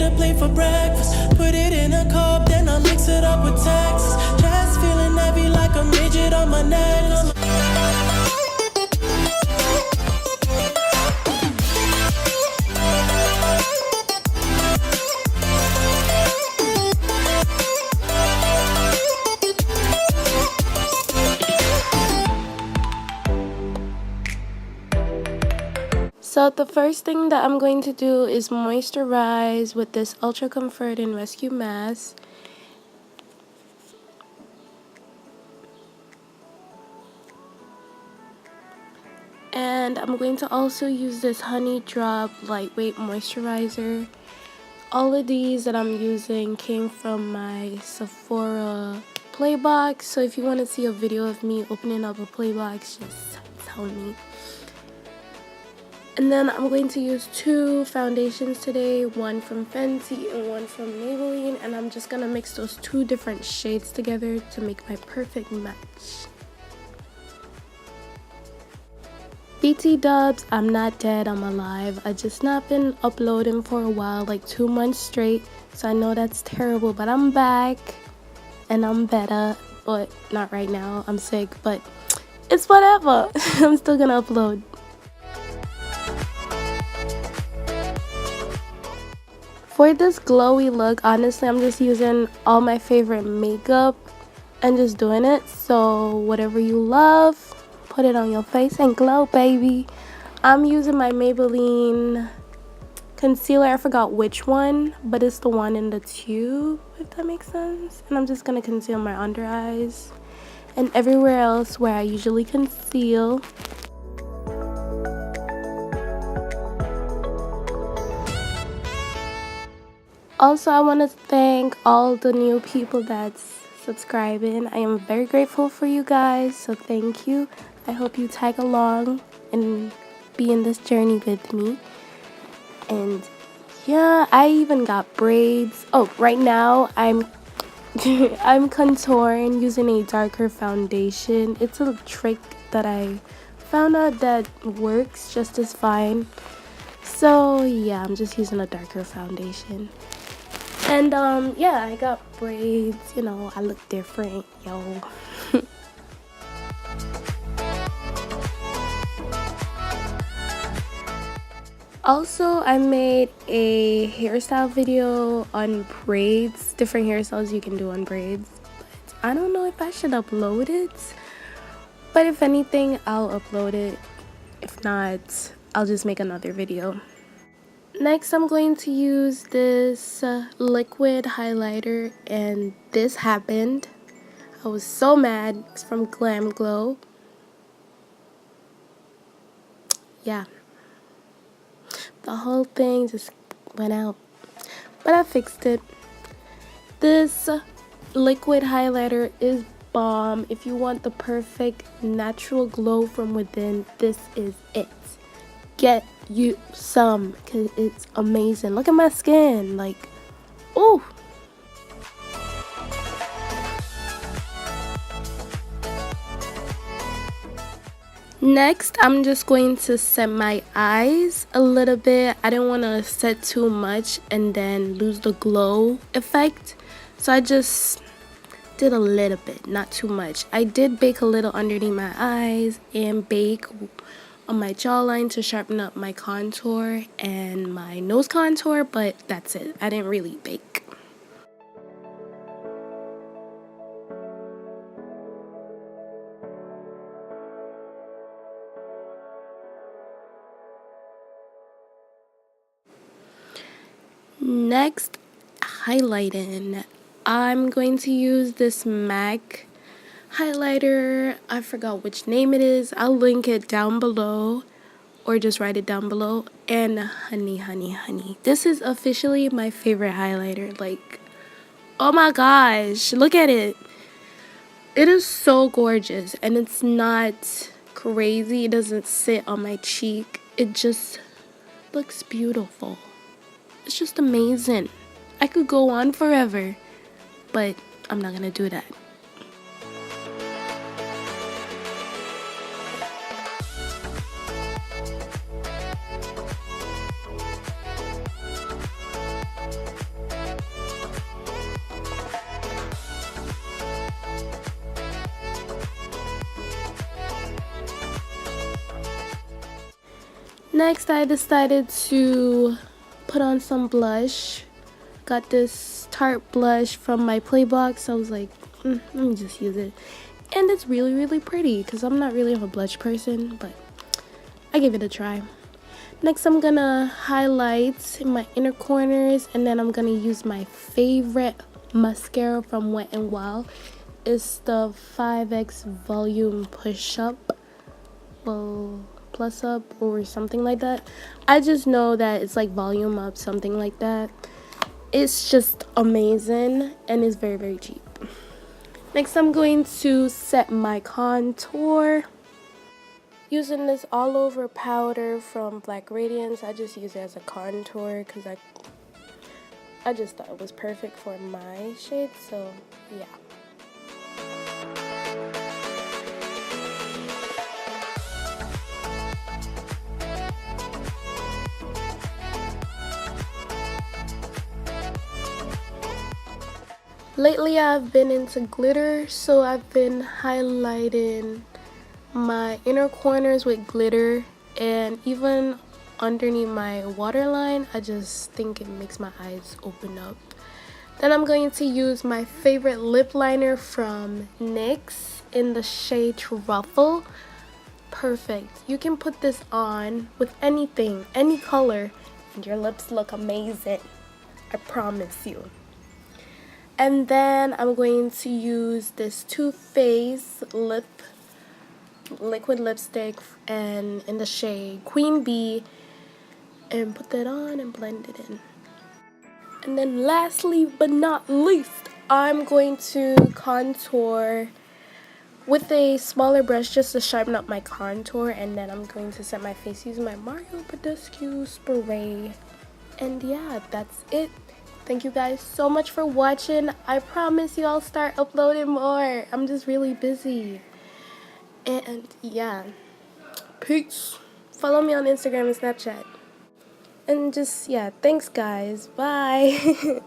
a plate for breakfast. Put it in a cup, then I mix it up with Texas. Just feeling heavy like a midget on my necklace. So the first thing that I'm going to do is moisturize with this Ultra Comfort and Rescue Mask. And I'm going to also use this Honey Drop Lightweight Moisturizer. All of these that I'm using came from my Sephora play box. So if you want to see a video of me opening up a play box, just tell me. And then I'm going to use two foundations today, one from Fenty and one from Maybelline, and I'm just going to mix those two different shades together to make my perfect match. BT dubs, I'm not dead, I'm alive. I just not been uploading for a while, like 2 months straight, so I know that's terrible, but I'm back and I'm better, but not right now. I'm sick, but it's whatever. I'm still gonna upload. For this glowy look, honestly, I'm just using all my favorite makeup and just doing it. So whatever you love, put it on your face and glow, baby. I'm using my Maybelline concealer. I forgot which one, but it's the one in the tube, if that makes sense. And I'm just going to conceal my under eyes and everywhere else where I usually conceal. Also, I want to thank all the new people that's subscribing. I am very grateful for you guys, so thank you. I hope you tag along and be in this journey with me. And yeah, I even got braids. Oh, right now I'm I'm contouring using a darker foundation. It's a trick that I found out that works just as fine. So yeah, I'm just using a darker foundation. And yeah, I got braids, you know, I look different, yo. Also, I made a hairstyle video on braids, different hairstyles you can do on braids. But I don't know if I should upload it. But if anything, I'll upload it. If not, I'll just make another video. Next, I'm going to use this liquid highlighter, and this happened. I was so mad. It's from GLAMGLOW. Yeah. The whole thing just went out. But I fixed it. This liquid highlighter is bomb. If you want the perfect natural glow from within, this is it. Get you some, because it's amazing. Look at my skin, like, ooh. Next, I'm just going to set my eyes a little bit. I didn't want to set too much and then lose the glow effect, so I just did a little bit, not too much. I did bake a little underneath my eyes and bake on my jawline to sharpen up my contour and my nose contour, but that's it. I didn't really bake. Next, highlighting. I'm going to use this MAC highlighter. I forgot which name it is. I'll link it down below or just write it down below. And honey, honey, honey, this is officially my favorite highlighter. Like, oh my gosh, look at it. It is so gorgeous, and it's not crazy. It doesn't sit on my cheek. It just looks beautiful. It's just amazing. I could go on forever, but I'm not gonna do that. Next, I decided to put on some blush. Got this Tarte blush from my Playbox. I was like, let me just use it. And it's really, really pretty because I'm not really a blush person, but I gave it a try. Next, I'm gonna highlight my inner corners, and then I'm gonna use my favorite mascara from Wet n Wild. It's the 5X Volume Push Up, well, Plus Up, or something like that. I just know that it's like Volume Up, something like that. It's just amazing, and it's very, very cheap. Next, I'm going to set my contour. Using this all over powder from Black Radiance. I just use it as a contour because I just thought it was perfect for my shade, so yeah. Lately I've been into glitter, so I've been highlighting my inner corners with glitter, and even underneath my waterline. I just think it makes my eyes open up. Then I'm going to use my favorite lip liner from NYX in the shade Truffle. Perfect. You can put this on with anything, any color, and your lips look amazing. I promise you. And then I'm going to use this Too Faced liquid lipstick and in the shade Queen Bee, and put that on and blend it in. And then lastly but not least, I'm going to contour with a smaller brush just to sharpen up my contour, and then I'm going to set my face using my Mario Badescu spray. And yeah, that's it. Thank you guys so much for watching. I promise you I'll start uploading more. I'm just really busy. And yeah, peace. Follow me on Instagram and Snapchat. And just, yeah, thanks guys. Bye.